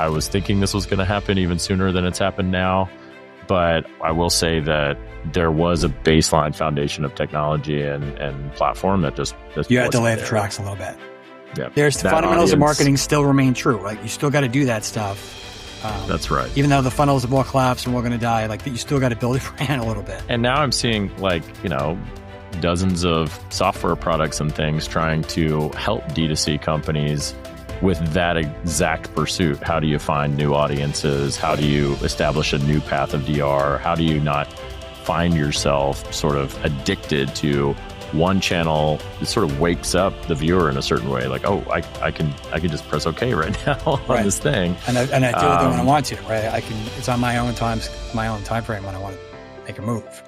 I was thinking this was going to happen even sooner than it's happened now. But I will say that there was a baseline foundation of technology and platform that just you had to lay the tracks a little bit. Yeah, there's the fundamentals of marketing still remain true. Like you still got to do that stuff. That's right. Even though the funnels have all collapsed and we're going to die, like you still got to build your brand a little bit. And now I'm seeing dozens of software products and things trying to help D2C companies with that exact pursuit. How do you find new audiences? How do you establish a new path of DR? How do you not find yourself sort of addicted to one channel that sort of wakes up the viewer in a certain way? Like, oh, I can just press OK right now on this thing. And I do it when I want to, right? It's on my own time frame when I want to make a move.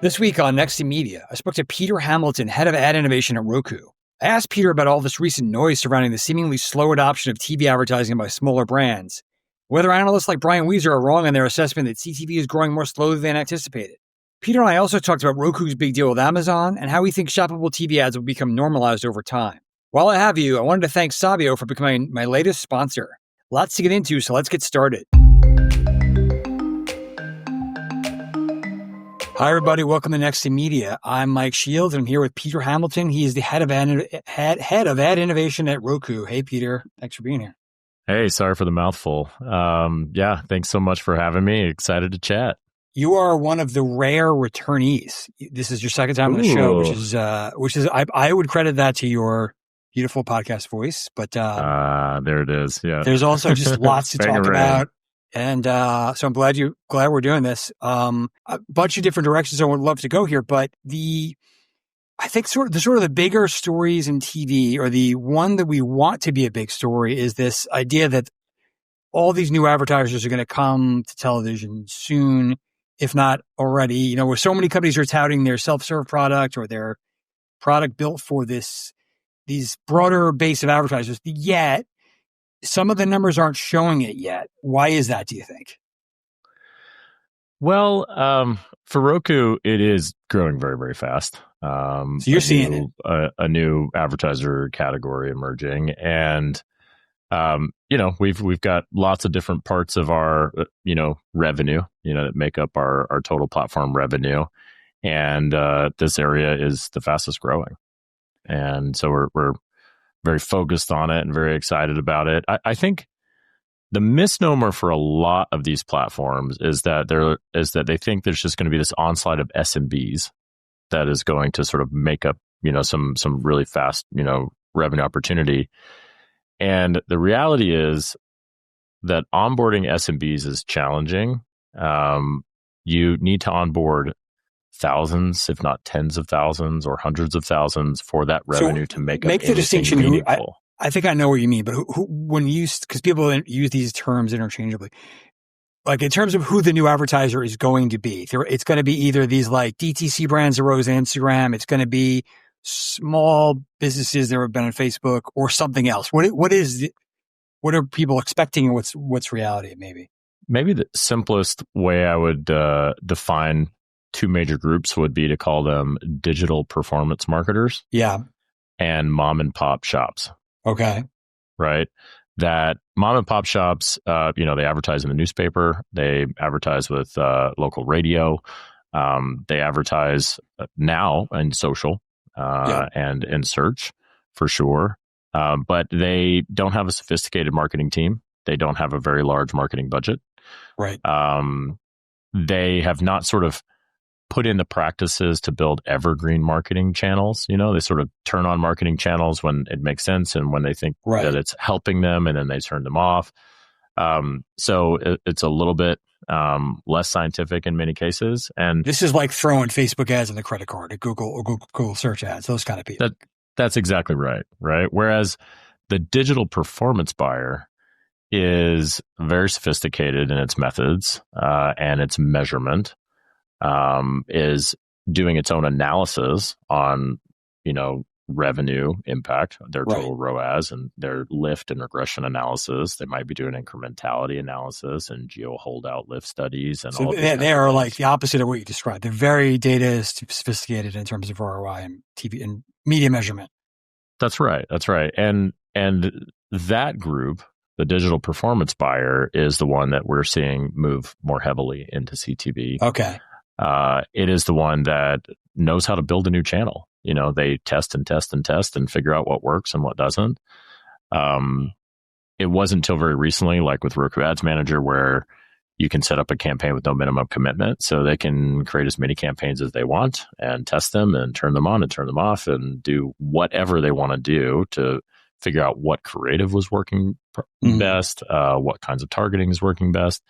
This week on Next in Media, I spoke to Peter Hamilton, head of ad innovation at Roku. I asked Peter about all this recent noise surrounding the seemingly slow adoption of TV advertising by smaller brands, whether analysts like Brian Weezer are wrong in their assessment that CTV is growing more slowly than anticipated. Peter and I also talked about Roku's big deal with Amazon and how we think shoppable TV ads will become normalized over time. While I have you, I wanted to thank Sabio for becoming my latest sponsor. Lots to get into, so let's get started. Hi, everybody. Welcome to Next in Media. I'm Mike Shields, and I'm here with Peter Hamilton. He is the head of ad innovation at Roku. Hey, Peter. Thanks for being here. Hey, sorry for the mouthful. Thanks so much for having me. Excited to chat. You are one of the rare returnees. This is your second time on the show, which is I would credit that to your beautiful podcast voice. But there it is. Yeah. There's also just lots to talk about. And so I'm glad we're doing this. A bunch of different directions I would love to go here, but I think sort of the bigger stories in TV, or the one that we want to be a big story, is this idea that all these new advertisers are going to come to television soon, if not already. Where so many companies are touting their self-serve product or their product built for these broader base of advertisers, yet some of the numbers aren't showing it yet. Why is that, do you think? Well, for Roku, it is growing very, very fast. So you're seeing it. A new advertiser category emerging. And, we've got lots of different parts of our, revenue, that make up our total platform revenue. And this area is the fastest growing. And so we're very focused on it and very excited about it. I think the misnomer for a lot of these platforms is that they think there's just going to be this onslaught of SMBs that is going to sort of make up, some really fast, revenue opportunity. And the reality is that onboarding SMBs is challenging. You need to onboard thousands, if not tens of thousands or hundreds of thousands for that revenue to make the distinction. I think I know what you mean, but because people use these terms interchangeably, like in terms of who the new advertiser is going to be, it's going to be either these like DTC brands that rose on Instagram, it's going to be small businesses that have been on Facebook, or something else. What are people expecting, and what's reality? Maybe the simplest way I would define two major groups would be to call them digital performance marketers. Yeah. And mom and pop shops. Okay. Right. That mom and pop shops, they advertise in the newspaper. They advertise with local radio. They advertise now in social and in search for sure. But they don't have a sophisticated marketing team. They don't have a very large marketing budget. Right. They have not sort of put in the practices to build evergreen marketing channels. They sort of turn on marketing channels when it makes sense and when they think that it's helping them, and then they turn them off. So it's a little bit less scientific in many cases. And this is like throwing Facebook ads on the credit card at Google, or Google search ads, those kind of people. That's exactly right. Right. Whereas the digital performance buyer is very sophisticated in its methods and its measurement. Is doing its own analysis on, revenue impact, their total ROAS and their lift and regression analysis. They might be doing incrementality analysis and geo holdout lift studies. And all they are like the opposite of what you described. They're very data sophisticated in terms of ROI and TV and media measurement. That's right. And that group the digital performance buyer, is the one that we're seeing move more heavily into CTV. Okay. It is the one that knows how to build a new channel. They test and test and test and figure out what works and what doesn't. It wasn't until very recently, like with Roku Ads Manager, where you can set up a campaign with no minimum commitment, so they can create as many campaigns as they want and test them and turn them on and turn them off and do whatever they want to do to figure out what creative was working best, what kinds of targeting is working best,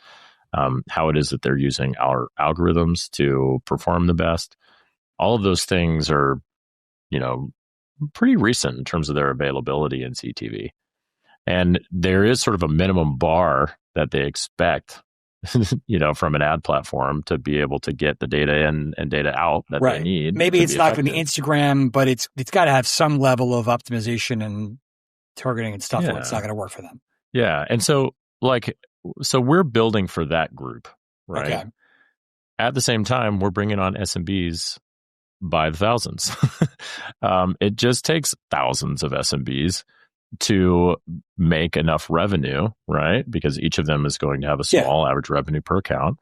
how it is that they're using our algorithms to perform the best. All of those things are, pretty recent in terms of their availability in CTV. And there is sort of a minimum bar that they expect from an ad platform to be able to get the data in and data out that they need. Maybe it's not going to be Instagram, but it's got to have some level of optimization and targeting and stuff, or it's not going to work for them. Yeah. And so we're building for that group, right? Okay. At the same time, we're bringing on SMBs by the thousands. It just takes thousands of SMBs to make enough revenue, right? Because each of them is going to have a small average revenue per account,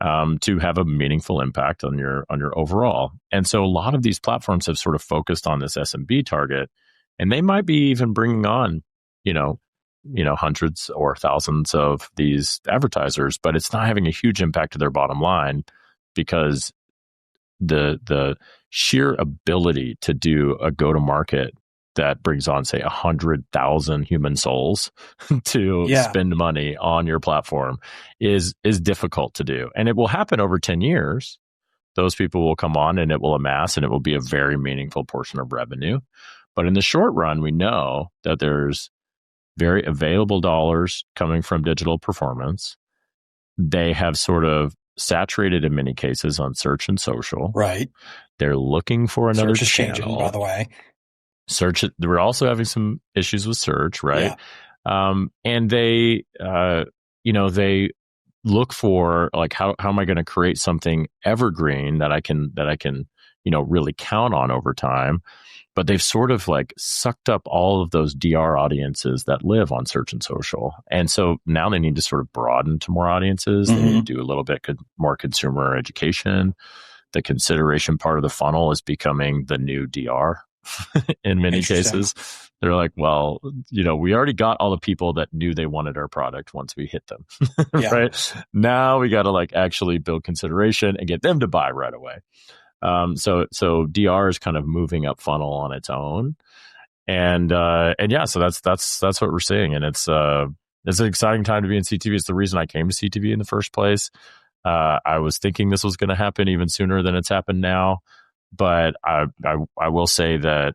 to have a meaningful impact on your overall. And so a lot of these platforms have sort of focused on this SMB target, and they might be even bringing on, hundreds or thousands of these advertisers, but it's not having a huge impact to their bottom line, because the sheer ability to do a go-to-market that brings on, say, 100,000 human souls to spend money on your platform is difficult to do. And it will happen over 10 years. Those people will come on and it will amass, and it will be a very meaningful portion of revenue. But in the short run, we know that there's very available dollars coming from digital performance. They have sort of saturated in many cases on search and social. Right. They're looking for another search is channel. Changing, by the way. Search, we're also having some issues with search, right? Yeah. And they, they look for, like, how am I going to create something evergreen that I can, really count on over time? But they've sort of like sucked up all of those DR audiences that live on search and social. And so now they need to sort of broaden to more audiences. They need to do a little bit more consumer education. The consideration part of the funnel is becoming the new DR. In many cases, they're like, well, we already got all the people that knew they wanted our product once we hit them, right? Now we got to actually build consideration and get them to buy right away. So DR is kind of moving up funnel on its own, and so that's what we're seeing, and it's an exciting time to be in CTV. It's the reason I came to CTV in the first place. I was thinking this was going to happen even sooner than it's happened now. But I will say that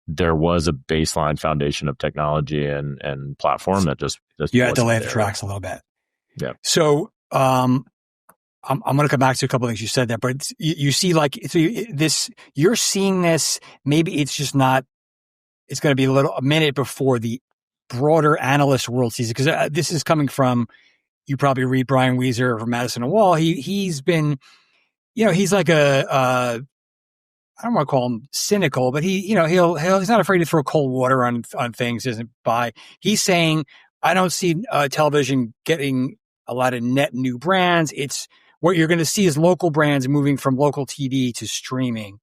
there was a baseline foundation of technology and platform that just you had to lay the tracks a little bit. Yeah. So I'm going to come back to a couple of things you said there, but you see, you're seeing this. Maybe it's just not. It's going to be a minute before the broader analyst world sees it, because this is coming from. You probably read Brian Weiser from Madison and Wall. He's been, he's like I don't want to call him cynical, but he's not afraid to throw cold water on things. Isn't by he's saying, I don't see television getting a lot of net new brands. It's what you're going to see is local brands moving from local TV to streaming.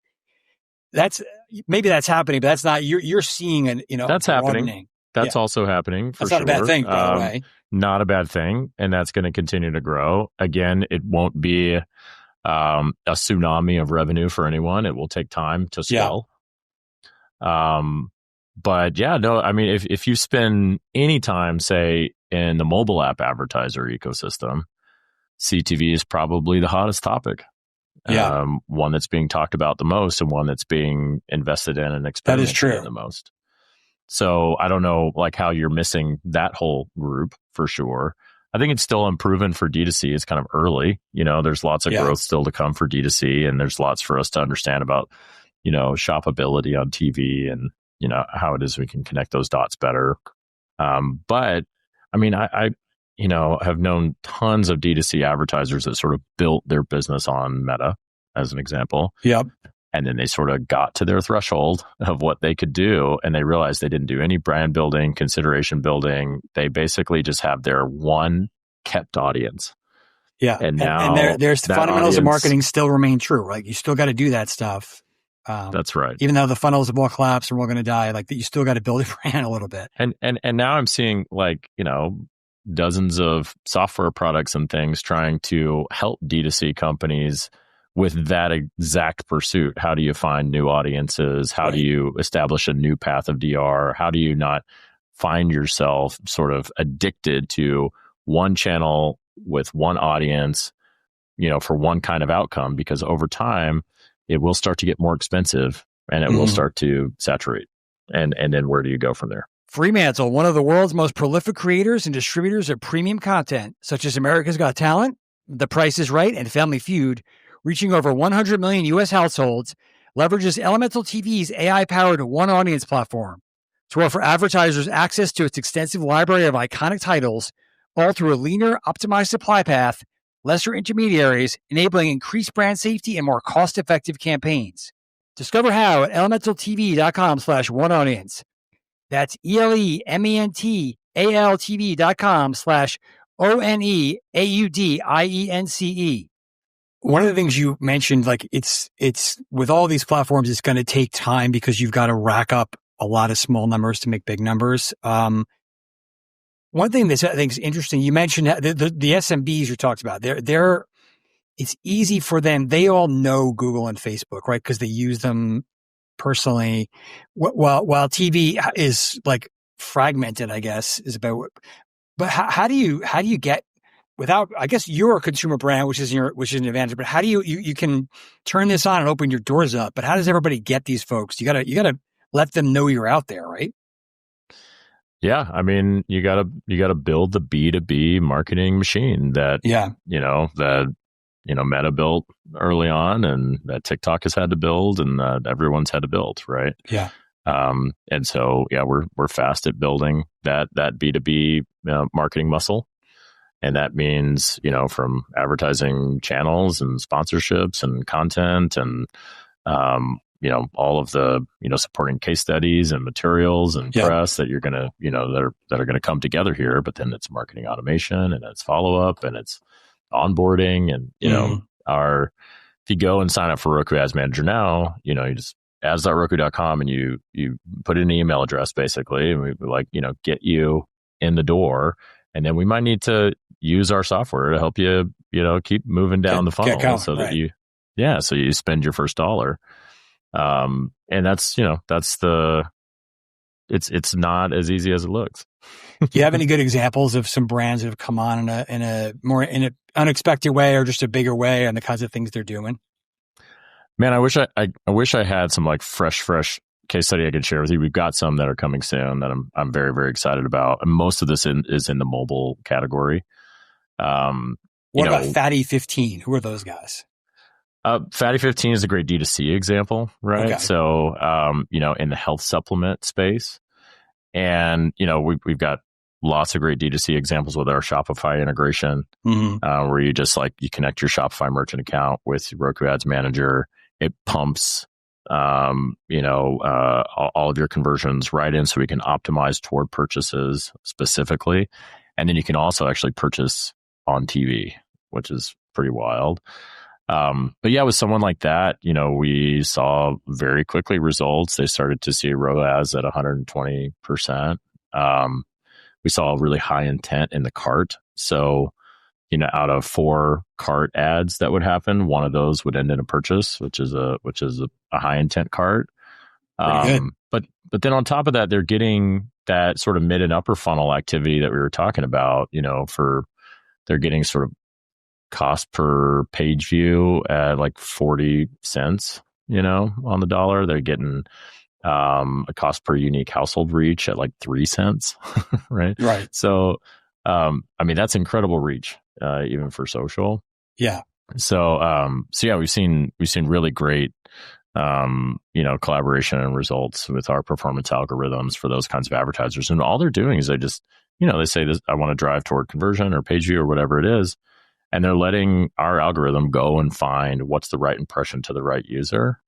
Maybe that's happening, but that's not. You're seeing that's happening. That's also happening for sure. That's not a bad thing, by the way. Not a bad thing, and that's going to continue to grow. Again, it won't be a tsunami of revenue for anyone. It will take time to swell. But if you spend any time, say, in the mobile app advertiser ecosystem, CTV is probably the hottest topic. One that's being talked about the most, and one that's being invested in and experimented in the most. So I don't know how you're missing that whole group for sure. I think it's still unproven for D2C. It's kind of early. There's lots of growth still to come for D2C, and there's lots for us to understand about, shoppability on TV and, how it is we can connect those dots better. But I mean, I have known tons of D2C advertisers that sort of built their business on Meta, as an example. Yep. And then they sort of got to their threshold of what they could do, and they realized they didn't do any brand building, consideration building. They basically just have their one kept audience. Yeah. And now there's the fundamentals of marketing still remain true, right? You still got to do that stuff. That's right. Even though the funnels have all collapsed and we're going to die, like that, you still got to build a brand a little bit. And now I'm seeing dozens of software products and things trying to help D2C companies with that exact pursuit. How do you find new audiences? How do you establish a new path of DR? How do you not find yourself sort of addicted to one channel with one audience, for one kind of outcome? Because over time, it will start to get more expensive and it will start to saturate. And then where do you go from there? Fremantle, one of the world's most prolific creators and distributors of premium content, such as America's Got Talent, The Price is Right, and Family Feud, reaching over 100 million U.S. households, leverages Elemental TV's AI-powered one audience platform to offer advertisers access to its extensive library of iconic titles, all through a leaner, optimized supply path, lesser intermediaries, enabling increased brand safety and more cost-effective campaigns. Discover how at elementaltv.com/oneaudience. That's elementaltv.com/ONEAUDIENCE. One of the things you mentioned, like it's with all these platforms, it's going to take time because you've got to rack up a lot of small numbers to make big numbers. One thing that I think is interesting, you mentioned the SMBs you talked about. It's easy for them. They all know Google and Facebook, right? Because they use them personally. While TV is like fragmented, I guess, is about. But how do you get without? I guess you're a consumer brand, which is an advantage. But how do you can turn this on and open your doors up? But how does everybody get these folks? You gotta let them know you're out there, right? Yeah, I mean, you gotta build the B2B marketing machine that Meta built early on, and that TikTok has had to build, and that everyone's had to build, right? Yeah. And so we're fast at building that B2B marketing muscle, and that means from advertising channels and sponsorships and content and all of the supporting case studies and materials and press that you're gonna that are gonna come together here. But then it's marketing automation, and it's follow up, and it's onboarding, and if you go and sign up for Roku Ads Manager now, you just ads.roku.com, and you put in an email address basically, and we get you in the door, and then we might need to use our software to help you keep moving down the funnel that you spend your first dollar. And that's it's not as easy as it looks. Do you have any good examples of some brands that have come on in a more unexpected way, or just a bigger way, and the kinds of things they're doing? Man, I wish I had some like fresh case study I could share with you. We've got some that are coming soon that I'm very, very excited about. And most of this is in the mobile category. What about Fatty 15? Who are those guys? Fatty 15 is a great D2C example, right? Okay. So, in the health supplement space, and, we've got lots of great D2C examples with our Shopify integration, where you just you connect your Shopify merchant account with Roku Ads Manager. It pumps, all of your conversions right in, so we can optimize toward purchases specifically. And then you can also actually purchase on TV, which is pretty wild. But yeah, with someone like that, we saw very quickly results. They started to see ROAS at 120%. We saw a really high intent in the cart. So, out of 4 cart ads that would happen, one of those would end in a purchase, which is a high intent cart. But then on top of that, they're getting that sort of mid and upper funnel activity that we were talking about, they're getting sort of cost per page view at like 40 cents, on the dollar. They're getting a cost per unique household reach at like 3 cents, right? Right. So, that's incredible reach, even for social. Yeah. So we've seen really great, collaboration and results with our performance algorithms for those kinds of advertisers. And all they're doing is they just, they say this, I want to drive toward conversion or page view or whatever it is. And they're letting our algorithm go and find what's the right impression to the right user,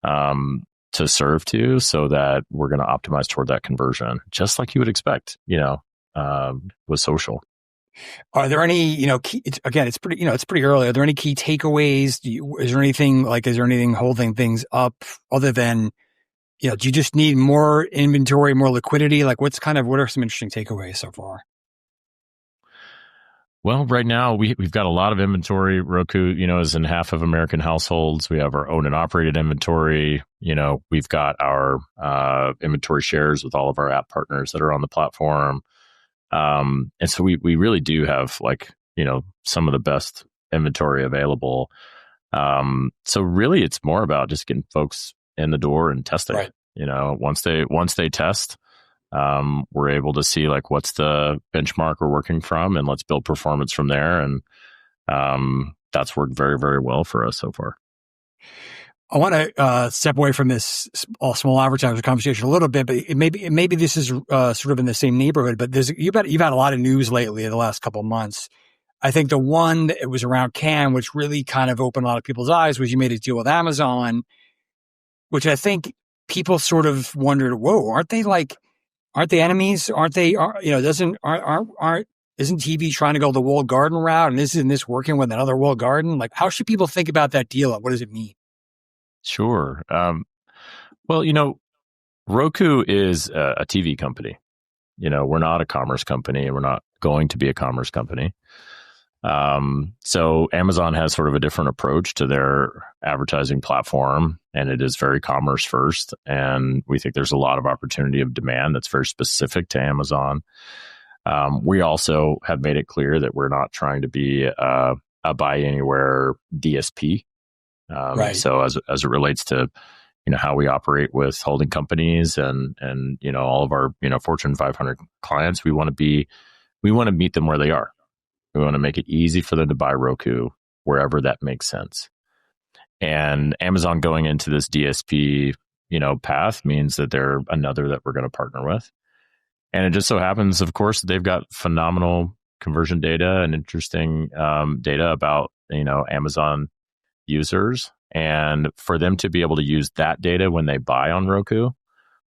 to serve to, so that we're going to optimize toward that conversion, just like you would expect, with social. Are there any, key, it's pretty early. Are there any key takeaways? Is there anything holding things up other than, do you just need more inventory, more liquidity? Like what are some interesting takeaways so far? Well, right now we've got a lot of inventory. Roku, is in half of American households. We have our owned and operated inventory. We've got our inventory shares with all of our app partners that are on the platform. And so we really do have some of the best inventory available. So really it's more about just getting folks in the door and testing. Right. Once they test, we're able to see what's the benchmark we're working from, and let's build performance from there. And that's worked very, very well for us so far. I want to step away from this small advertiser conversation a little bit, but maybe this is sort of in the same neighborhood. But you've had a lot of news lately in the last couple of months. I think the one that was around Cannes, which really kind of opened a lot of people's eyes, was you made a deal with Amazon, which I think people sort of wondered, whoa, aren't they enemies? Isn't TV trying to go the walled garden route? And isn't this working with another walled garden? How should people think about that deal? What does it mean? Sure. Well, Roku is a TV company. We're not a commerce company, and we're not going to be a commerce company. So Amazon has sort of a different approach to their advertising platform, and it is very commerce first. And we think there's a lot of opportunity of demand that's very specific to Amazon. We also have made it clear that we're not trying to be a buy anywhere DSP. Right. So as it relates to, how we operate with holding companies and all of our, Fortune 500 clients, we want to meet them where they are. We want to make it easy for them to buy Roku wherever that makes sense. And Amazon going into this DSP, path means that they're another that we're going to partner with. And it just so happens, of course, they've got phenomenal conversion data and interesting data about, Amazon users. And for them to be able to use that data when they buy on Roku,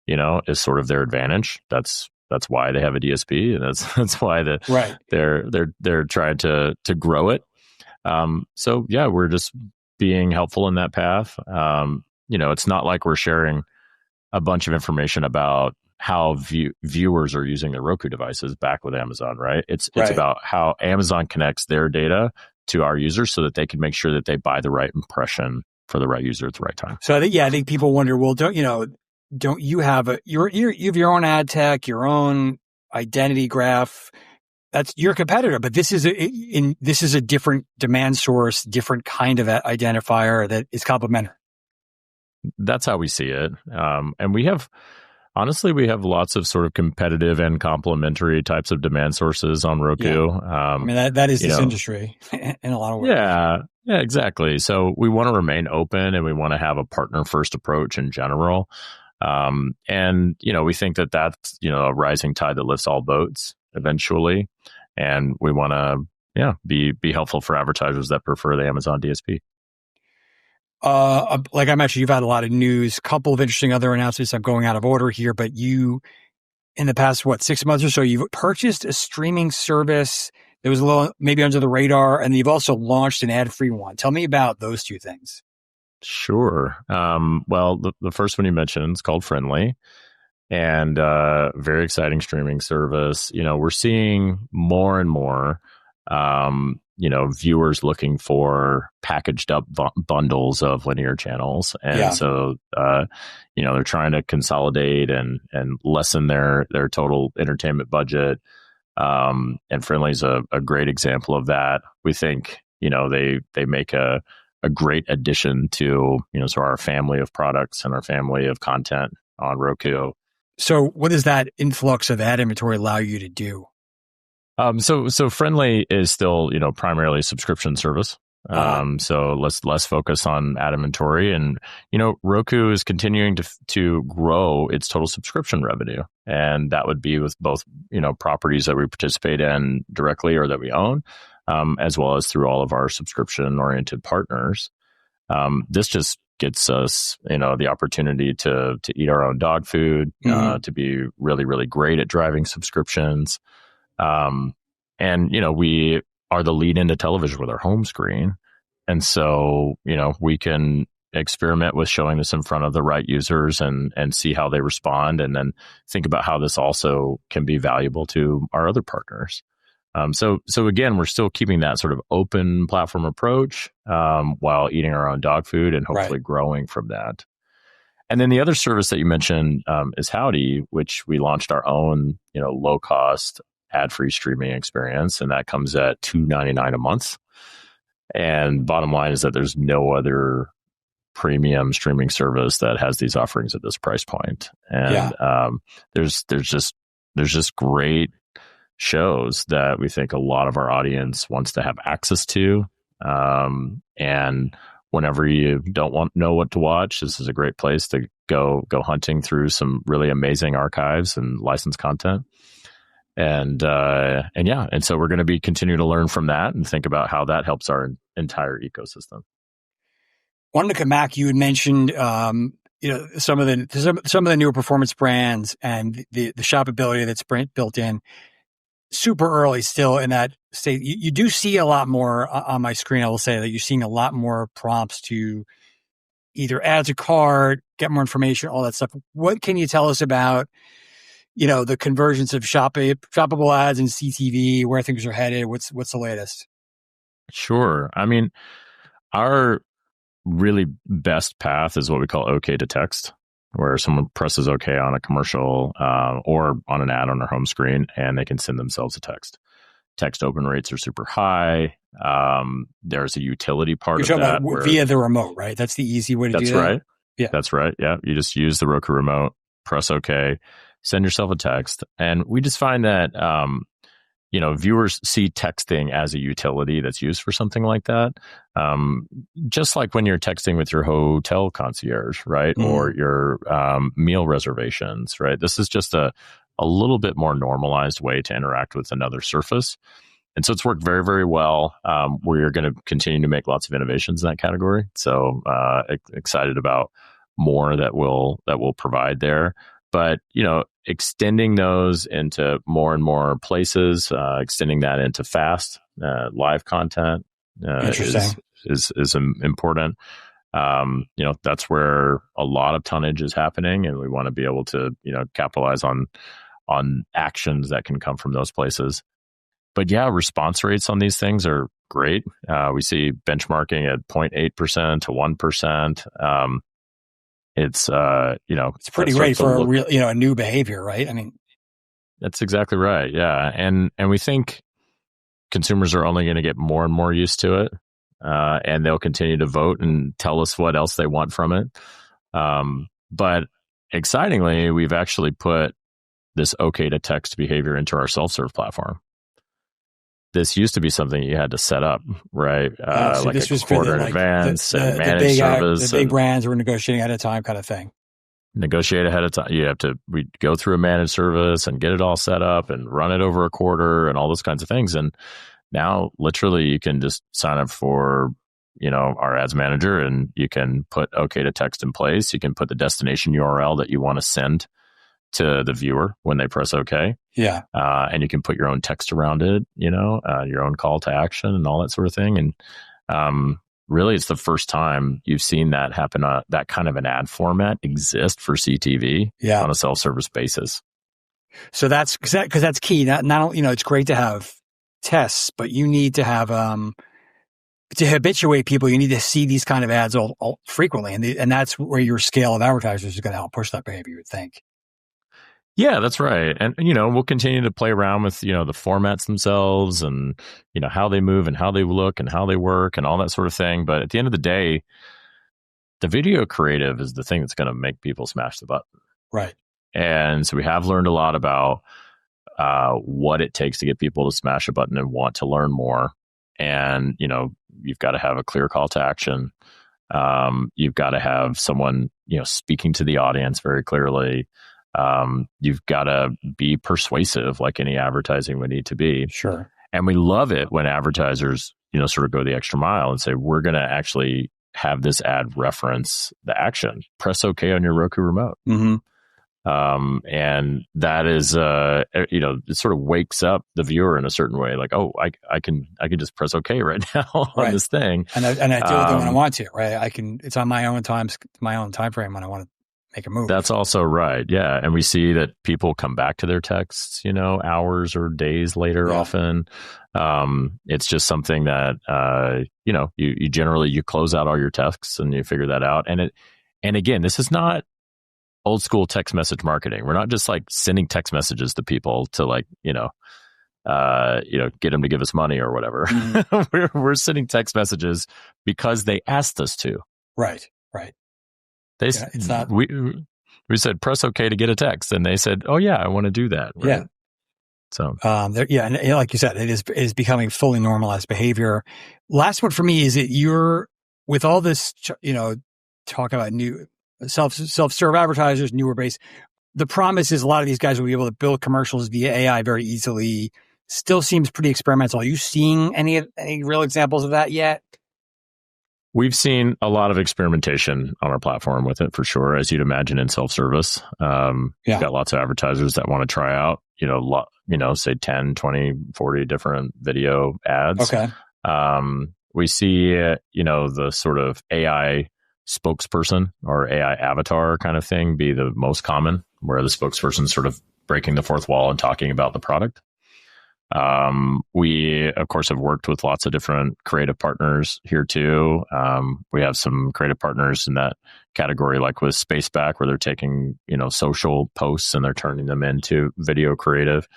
is sort of their advantage. That's why they have a DSP, and that's why they're trying to grow it. So yeah, we're just being helpful in that path. It's not like we're sharing a bunch of information about how viewers are using their Roku devices back with Amazon, right? It's about how Amazon connects their data to our users so that they can make sure that they buy the right impression for the right user at the right time. So I think people wonder, well, don't you have you have your own ad tech, your own identity graph? That's your competitor, but this is a different demand source, different kind of identifier that is complementary. That's how we see it. And we have lots of sort of competitive and complementary types of demand sources on Roku. Yeah. That is this industry in a lot of ways. Yeah, exactly. So we want to remain open, and we want to have a partner first approach in general. And we think that that's, a rising tide that lifts all boats eventually. And we want to, be helpful for advertisers that prefer the Amazon DSP. Like I mentioned, you've had a lot of news, couple of interesting other announcements. I'm going out of order here, but you, in the past, 6 months or so, you've purchased a streaming service that was a little maybe under the radar, and you've also launched an ad-free one. Tell me about those two things. Sure. Well, the first one you mentioned is called Friendly, and very exciting streaming service. We're seeing more and more, viewers looking for packaged up bundles of linear channels. And so, they're trying to consolidate and lessen their total entertainment budget. And Friendly is a great example of that. We think, they make a great addition to, so our family of products and our family of content on Roku. So what does that influx of ad inventory allow you to do? So Friendly is still, primarily a subscription service. So let's less focus on ad inventory, and, Roku is continuing to grow its total subscription revenue. And that would be with both, properties that we participate in directly or that we own, as well as through all of our subscription oriented partners. This just gets us, the opportunity to eat our own dog food, to be really, really great at driving subscriptions. And, we are the lead into television with our home screen. And so, we can experiment with showing this in front of the right users and see how they respond, and then think about how this also can be valuable to our other partners. So again, we're still keeping that sort of open platform approach, while eating our own dog food and hopefully growing from that. And then the other service that you mentioned, is Howdy, which we launched our own, low cost ad-free streaming experience. And that comes at $2.99 a month. And bottom line is that there's no other premium streaming service that has these offerings at this price point. And there's just great shows that we think a lot of our audience wants to have access to. And whenever you don't know what to watch, this is a great place to go hunting through some really amazing archives and licensed content. And so we're going to be continuing to learn from that and think about how that helps our entire ecosystem. Wanted to come back. You had mentioned, some of the newer performance brands and the shoppability that's built in. Super early still in that state. You do see a lot more on my screen. I will say that you're seeing a lot more prompts to either add to cart, get more information, all that stuff. What can you tell us about, the convergence of shoppable ads and CTV, where things are headed? What's the latest? Sure. I mean, our really best path is what we call OK to text, where someone presses OK on a commercial or on an ad on their home screen, and they can send themselves a text. Text open rates are super high. There's a utility part of that. Via the remote, right? That's the easy way to do that? That's right. Yeah. That's right. Yeah. You just use the Roku remote, press OK, send yourself a text. And we just find that, viewers see texting as a utility that's used for something like that. Just like when you're texting with your hotel concierge, right? Or your meal reservations, right? This is just a little bit more normalized way to interact with another surface. And so it's worked very, very well. We're going to continue to make lots of innovations in that category. So excited about more that we'll provide there. But, extending those into more and more places, extending that into fast live content is important. That's where a lot of tonnage is happening, and we want to be able to, capitalize on actions that can come from those places. But yeah, response rates on these things are great. We see benchmarking at 0.8% to 1%. It's pretty great for a real, a new behavior, right? I mean, that's exactly right. Yeah. And we think consumers are only going to get more and more used to it. And they'll continue to vote and tell us what else they want from it. But excitingly, we've actually put this OK to text behavior into our self-serve platform. This used to be something you had to set up, right? So like this a was quarter in advance, and managed service. The big brands were negotiating ahead of time kind of thing. Negotiate ahead of time. We go through a managed service and get it all set up and run it over a quarter and all those kinds of things. And now literally you can just sign up for, our ads manager, and you can put OK to text in place. You can put the destination URL that you want to send to the viewer when they press OK. Yeah. And you can put your own text around it, your own call to action and all that sort of thing. And really, it's the first time you've seen that happen, that kind of an ad format exist for CTV on a self-service basis. So that's because that's key. Not it's great to have tests, but you need to have to habituate people. You need to see these kind of ads all frequently, and that's where your scale of advertisers is going to help push that behavior, you would think. Yeah, that's right. And, we'll continue to play around with, the formats themselves and, how they move and how they look and how they work and all that sort of thing. But at the end of the day, the video creative is the thing that's going to make people smash the button. Right. And so we have learned a lot about what it takes to get people to smash a button and want to learn more. And, you've got to have a clear call to action. You've got to have someone, speaking to the audience very clearly. You've got to be persuasive, like any advertising would need to be. Sure. And we love it when advertisers, sort of go the extra mile and say, we're going to actually have this ad reference the action. Press OK on your Roku remote. Mm-hmm. And that is, it sort of wakes up the viewer in a certain way. Like, oh, I can just press OK right now on this thing. And I do it when I want to, right? It's on my own time frame when I want to make a move. That's also right. Yeah. And we see that people come back to their texts, hours or days later often. It's just something that, you generally, close out all your texts and you figure that out. And again, this is not old school text message marketing. We're not just like sending text messages to people to get them to give us money or whatever. Mm-hmm. we're sending text messages because they asked us to. Right. It's not. We said press OK to get a text, and they said, "Oh yeah, I want to do that." Right? Yeah. So and like you said, it is becoming fully normalized behavior. Last one for me is that you're with all this, talk about new self-serve advertisers, newer base. The promise is a lot of these guys will be able to build commercials via AI very easily. Still seems pretty experimental. Are you seeing any real examples of that yet? We've seen a lot of experimentation on our platform with it for sure, as you'd imagine in self-service. We've got lots of advertisers that want to try out, say 10, 20, 40 different video ads. Okay. We see, the sort of AI spokesperson or AI avatar kind of thing be the most common, where the spokesperson's sort of breaking the fourth wall and talking about the product. We, of course, have worked with lots of different creative partners here too. We have some creative partners in that category, like with Spaceback, where they're taking, social posts and they're turning them into video creative.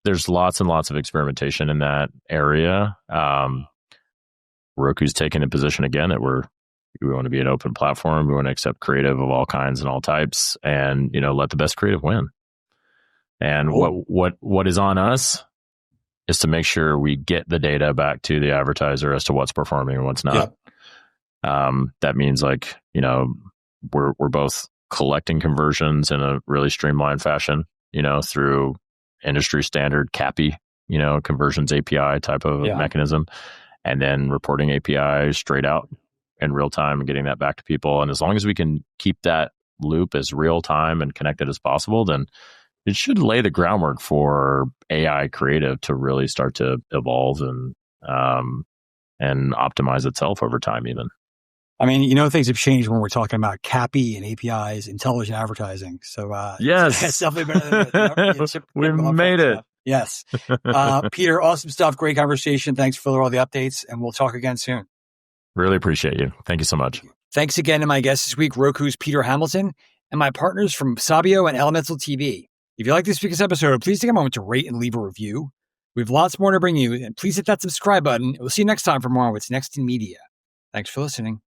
There's lots and lots of experimentation in that area. Roku's taken a position again that we want to be an open platform. We want to accept creative of all kinds and all types, and let the best creative win. And what is on us is to make sure we get the data back to the advertiser as to what's performing and what's not. That means we're both collecting conversions in a really streamlined fashion, through industry standard CAPI, conversions API type of mechanism, and then reporting API straight out in real time and getting that back to people. And as long as we can keep that loop as real time and connected as possible, then it should lay the groundwork for AI creative to really start to evolve and optimize itself over time even. I mean, things have changed when we're talking about CAPI and APIs, intelligent advertising. So, yes, it's definitely better than we made it. Stuff. Yes. Peter, awesome stuff. Great conversation. Thanks for all the updates, and we'll talk again soon. Really appreciate you. Thank you so much. Thanks again to my guest this week, Roku's Peter Hamilton, and my partners from Sabio and Elemental TV. If you like this week's episode, please take a moment to rate and leave a review. We have lots more to bring you, and please hit that subscribe button. We'll see you next time for more on what's next in media. Thanks for listening.